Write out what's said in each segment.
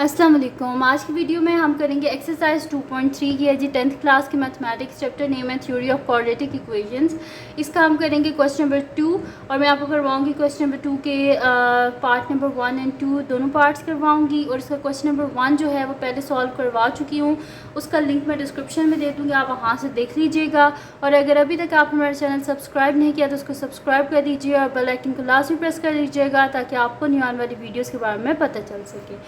अस्सलाम वालेकुम। आज की वीडियो में हम करेंगे एक्सरसाइज 2.3 की है जी 10th क्लास की मैथमेटिक्स चैप्टर नेम है थ्योरी ऑफ क्वाड्रेटिक इक्वेशंस। इसका हम करेंगे क्वेश्चन नंबर 2 और मैं आपको करवाऊंगी क्वेश्चन नंबर 2 के पार्ट नंबर 1 एंड 2 दोनों पार्ट्स करवाऊंगी। और इसका क्वेश्चन नंबर 1 जो है वो पहले सॉल्व करवा चुकी हूँ, उसका लिंक मैं डिस्क्रिप्शन में दे दूँगी, आप वहाँ से देख लीजिएगा। और अगर अभी तक आपने हमारा चैनल सब्सक्राइब नहीं किया तो उसको सब्सक्राइब कर दीजिए और बेल आइकन को लास्ट में प्रेस कर लीजिएगा ताकि आपको न्यू आने वाली वीडियोज़ के बारे में पता चल सके।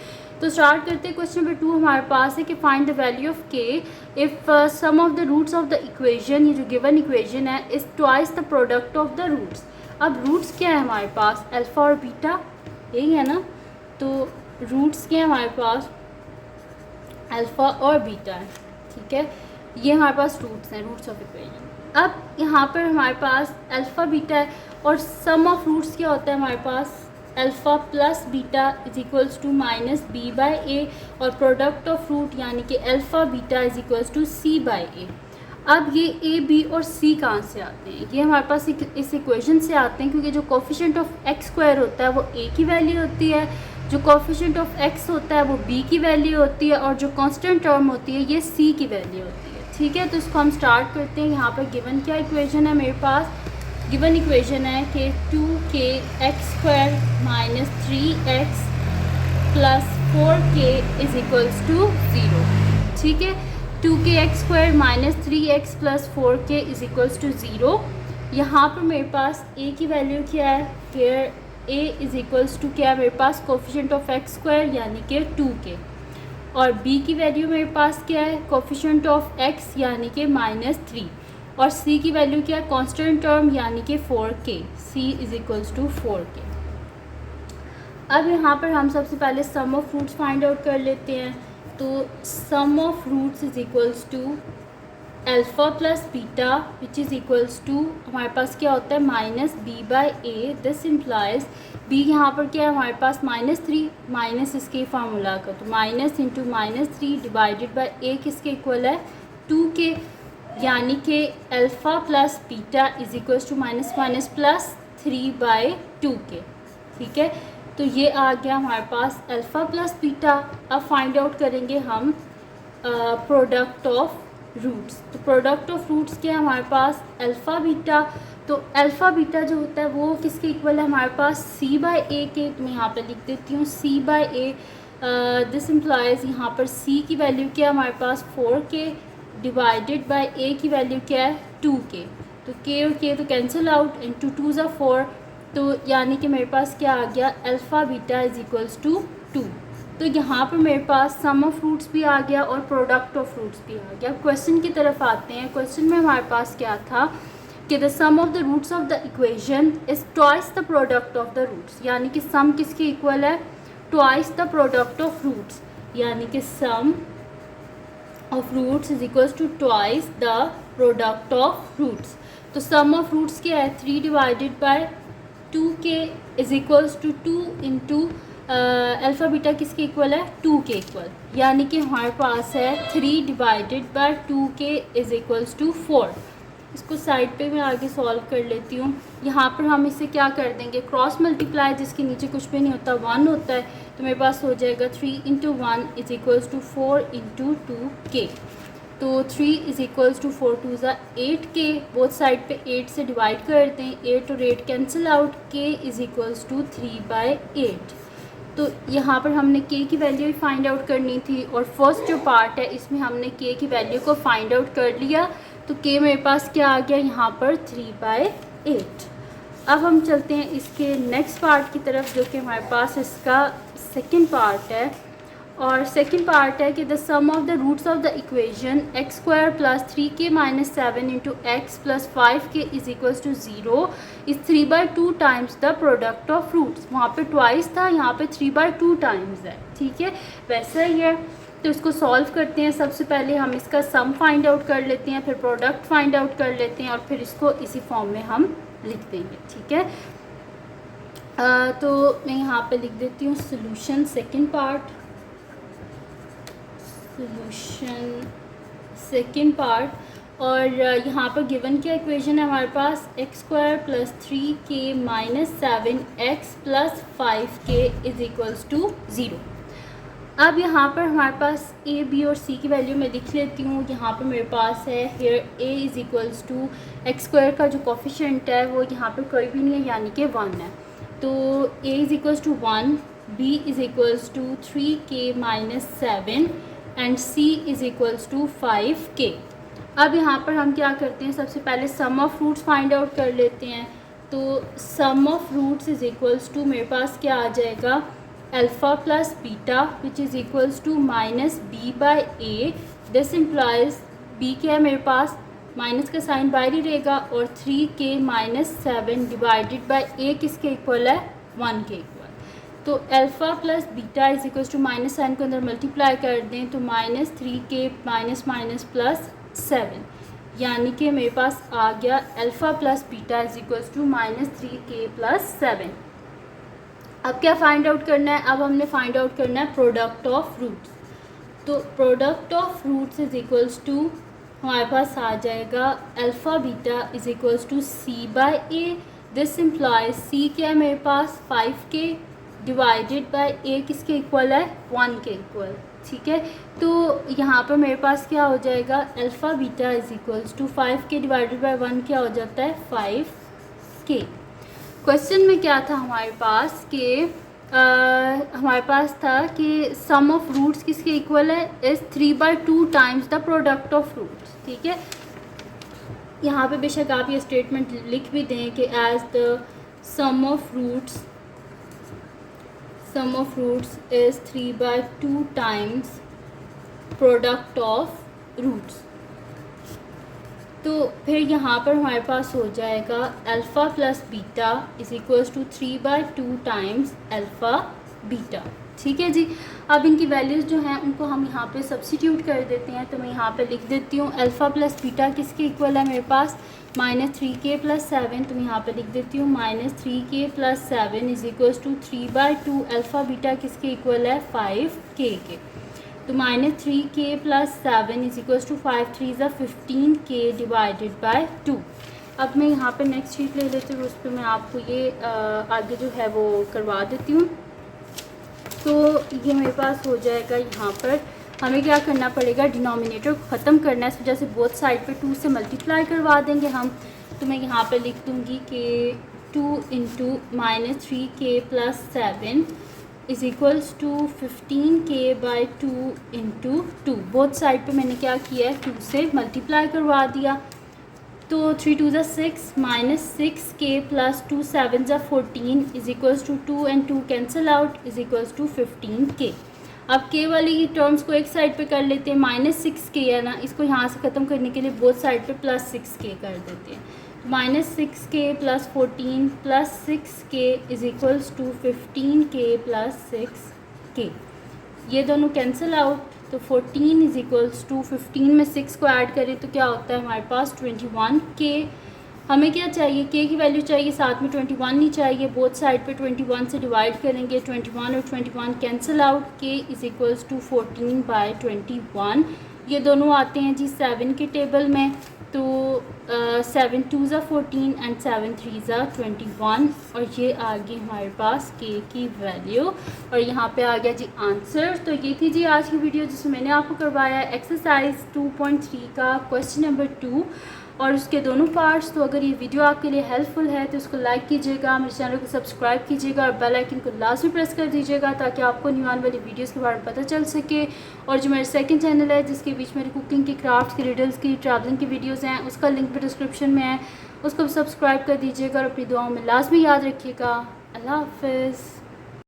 तो स्टार्ट करते हैं। क्वेश्चन नंबर 2 हमारे पास है कि find the value of k if sum of the roots of the equation, ये जो गिवन इक्वेशन है, is twice the product of the roots. अब रूट्स क्या है हमारे पास, अल्फ़ा और बीटा, यही है ना। तो रूट्स क्या है हमारे पास, अल्फ़ा और बीटा है, ठीक है। ये हमारे पास रूट्स हैं, रूट्स ऑफ इक्वेशन। अब यहाँ पर हमारे पास अल्फ़ा बीटा है और सम ऑफ रूट्स क्या होता है हमारे पास, alpha plus beta is equals to minus b by a, और प्रोडक्ट ऑफ रूट यानी कि alpha beta is equals to c by a. अब ये ए बी और सी कहाँ से आते हैं, ये हमारे पास इस इक्वेशन से आते हैं, क्योंकि जो कोफिशिएंट ऑफ एक्स स्क्वायर होता है वो ए की वैल्यू होती है, जो कोफिशिएंट ऑफ एक्स होता है वो बी की वैल्यू होती है, और जो कांस्टेंट टर्म होती है ये सी की वैल्यू होती है, ठीक है। तो इसको हम स्टार्ट करते हैं। यहाँ पर गिवन क्या इक्वेशन है मेरे पास, गिवन इक्वेशन है कि 2k x square minus 3x plus 4k is equals to 0, ठीक है। 2k x square minus 3x plus 4k is equals to 0। यहाँ पर मेरे पास a की वैल्यू क्या है, here a is equals to क्या है मेरे पास, कोफिशिएंट ऑफ एक्स स्क्वायर यानी कि 2k, और b की वैल्यू मेरे पास क्या है, कोफिशिएंट ऑफ x यानी कि -3, और c की वैल्यू क्या है, कांस्टेंट टर्म यानी कि 4k, c is equals to 4k। अब यहाँ पर हम सबसे पहले sum of roots find out कर लेते हैं। तो sum of roots is equals to alpha plus beta which is equals to हमारे पास क्या होता है minus b by a. This implies b यहाँ पर क्या है हमारे पास -3, माइनस इसके फार्मूला का, तो minus into -3 divided by a किसके इक्वल है, 2k, यानी कि alpha plus beta is equals to minus minus plus 3/2k, ठीक है। तो ये आ गया हमारे पास अल्फ़ा प्लस बीटा। अब फाइंड आउट करेंगे हम प्रोडक्ट ऑफ रूट्स। तो प्रोडक्ट ऑफ रूट्स क्या है हमारे पास, अल्फ़ा बीटा। तो अल्फ़ा बीटा जो होता है वो किसके इक्वल है हमारे पास, c बाई ए के। तो मैं यहाँ पे लिख देती हूँ c by a. This implies यहाँ पर c की वैल्यू क्या है हमारे पास 4k डिवाइडेड बाई a की वैल्यू क्या है 2k। तो k और k तो कैंसिल आउट, इंटू 2 ज़ा 4, तो यानी कि मेरे पास क्या आ गया, alpha beta is equals to 2। तो यहाँ पर मेरे पास सम ऑफ रूट्स भी आ गया और प्रोडक्ट ऑफ रूट्स भी आ गया। क्वेश्चन की तरफ आते हैं। क्वेश्चन में हमारे पास क्या था कि the sum of the roots of the equation is twice the product of the roots, यानी कि सम किसके इक्वल है, twice the product of roots, यानी कि sum of roots is equals to twice the product of roots. तो sum of roots क्या है, 3 divided by 2k is equals to 2 into alpha beta किसके इक्वल है, 2k equal, यानी कि हमारे पास है 3 divided by 2k is equals to 4। इसको साइड पे मैं आगे सॉल्व कर लेती हूँ। यहाँ पर हम इसे क्या कर देंगे, क्रॉस मल्टीप्लाई, जिसके नीचे कुछ भी नहीं होता 1 होता है, तो मेरे पास हो जाएगा 3 into 1 is equals to 4 into 2k। तो 3 इज इक्वल्स टू 4 2 ज़ा 8k, बोथ साइड पे 8 से डिवाइड करते हैं, 8 और 8 cancel out, k is equals to 3/8। तो यहाँ पर हमने k की वैल्यू ही फाइंड आउट करनी थी, और फर्स्ट जो पार्ट है इसमें हमने k की वैल्यू को फाइंड आउट कर लिया। तो k मेरे पास क्या आ गया यहाँ पर 3/8। अब हम चलते हैं इसके नेक्स्ट पार्ट की तरफ, जो कि हमारे पास इसका सेकंड पार्ट है। और सेकंड पार्ट है कि the sum of the roots of the equation x square plus 3k minus 7 into x plus 5k is equals to 0 is 3/2 times the product of roots. वहाँ पे ट्वाइस था, यहाँ पे 3/2 times है, ठीक है, वैसा ही है। तो इसको सॉल्व करते हैं। सबसे पहले हम इसका सम फाइंड आउट कर लेते हैं, फिर प्रोडक्ट फाइंड आउट कर लेते हैं, और फिर इसको इसी फॉर्म में हम लिख देंगे, ठीक है। तो मैं यहाँ पे लिख देती हूँ solution second part, solution second part. और यहाँ पर गिवन क्या इक्वेशन है हमारे पास, x square plus 3k minus 7x plus 5k is equals to 0। अब यहाँ पर हमारे पास ए, बी और सी की वैल्यू मैं लिख लेती हूँ। यहाँ पर मेरे पास है here a is equals to x square का जो कोफिशिएंट है वो यहाँ पर कोई भी नहीं है, यानी कि 1 है। तो a is equals to 1, b is equals to 3k minus 7 and c is equals to 5k। अब यहाँ पर हम क्या करते हैं, सबसे पहले sum of roots find out कर लेते हैं। तो sum of roots is equals to मेरे पास क्या आ जाएगा, alpha plus beta which is equals to minus b by a. This implies b क्या है मेरे पास, माइनस का साइन बाहर ही रहेगा, और 3k minus 7 divided by a किसके इक्वल है, 1 के इक्वल। तो alpha plus beta is equals to minus sign को अंदर मल्टीप्लाई कर दें तो minus 3k minus minus plus 7, यानी कि मेरे पास आ गया alpha plus beta is equals to minus 3k plus 7। अब क्या फाइंड आउट करना है, अब हमने फाइंड आउट करना है प्रोडक्ट ऑफ रूट्स। तो product of roots is equals to हमारे पास आ जाएगा alpha beta is equals to c by a. This implies c क्या है मेरे पास 5k डिवाइडेड बाई ए किसके इक्वल है, 1 के इक्वल। ठीक है, तो यहाँ पर मेरे पास क्या हो जाएगा, alpha beta is equals to 5k divided by 1 क्या हो जाता है, 5k। क्वेश्चन में क्या था हमारे पास कि हमारे पास था कि सम ऑफ रूट्स किसके इक्वल है, is 3/2 times the product of roots. ठीक है, यहाँ पे बेशक आप ये स्टेटमेंट लिख भी दें कि as the sum of roots is 3/2 times product of roots. तो फिर यहाँ पर हमारे पास हो जाएगा alpha plus beta is equals to 3/2 times alpha beta. ठीक है जी, अब इनकी वैल्यूज़ जो हैं उनको हम यहाँ पे सब्स्टिट्यूट कर देते हैं। तो मैं यहाँ पे लिख देती हूँ अल्फ़ा प्लस बीटा किसके इक्वल है मेरे पास, माइनस 3k प्लस 7। तो मैं यहाँ पे लिख देती हूँ minus 3k plus 7 is equals to 3/2 alpha beta किसके इक्वल है, 5k के। तो minus 3k plus 7 is equals to 5 3 ज़ा 15k डिवाइडेड बाय 2। अब मैं यहाँ पे नेक्स्ट शीट ले लेती हूँ, उस पर मैं आपको ये आगे जो है वो करवा देती हूँ। तो ये मेरे पास हो जाएगा, यहाँ पर हमें क्या करना पड़ेगा, डिनोमिनेटर को ख़त्म करना है। इस वजह से बोथ साइड पे 2 से मल्टीप्लाई करवा देंगे हम। तो मैं यहाँ पे लिख दूँगी कि 2 into minus 3k plus 7 is equals to 15k by 2 into 2। Both side पे मैंने क्या किया है, 2 से मल्टीप्लाई करवा दिया। तो 3 2 ज़ा 6 माइनस 6k प्लस 2 7 ज़ा 14 is equals to 2 and 2 cancel out is equals to 15k। अब k वाली टर्म्स को एक साइड पे कर लेते हैं, माइनस 6k है ना, इसको यहाँ से ख़त्म करने के लिए बोथ साइड पे प्लस 6k कर देते हैं। Minus 6k plus 14 plus 6k is equals to 15k plus 6k। ये दोनों कैंसिल आउट, तो 14 इज़ इक्वल्स टू 15 में 6 को ऐड करें तो क्या होता है हमारे पास 21k। हमें क्या चाहिए, k की वैल्यू चाहिए, साथ में 21 नहीं चाहिए। बोथ साइड पे 21 से डिवाइड करेंगे, 21 और 21 cancel out, k is equals to 14/21। ये दोनों आते हैं जी 7 के टेबल में। तो 7 2 ज़ा 14 एंड 7 3 ज़ा 21, और ये आ गई हमारे पास k की वैल्यू, और यहाँ पे आ गया जी आंसर। तो ये थी जी आज की वीडियो जिसमें मैंने आपको करवाया एक्सरसाइज 2.3 का क्वेश्चन नंबर 2 और उसके दोनों पार्ट्स। तो अगर ये वीडियो आपके लिए हेल्पफुल है तो उसको लाइक कीजिएगा, मेरे चैनल को सब्सक्राइब कीजिएगा और बेल आइकन को लाजमी प्रेस कर दीजिएगा ताकि आपको न्यू आने वाली वीडियोस के बारे में पता चल सके। और जो मेरा सेकंड चैनल है जिसके बीच मेरी कुकिंग की, क्राफ्ट्स की, रिडल्स की, ट्रैवलिंग की वीडियोज़ हैं, उसका लिंक भी डिस्क्रिप्शन में है, उसको भी सब्सक्राइब कर दीजिएगा और अपनी दुआओं में लाजमी याद रखिएगा। अल्लाह हाफ़िज़।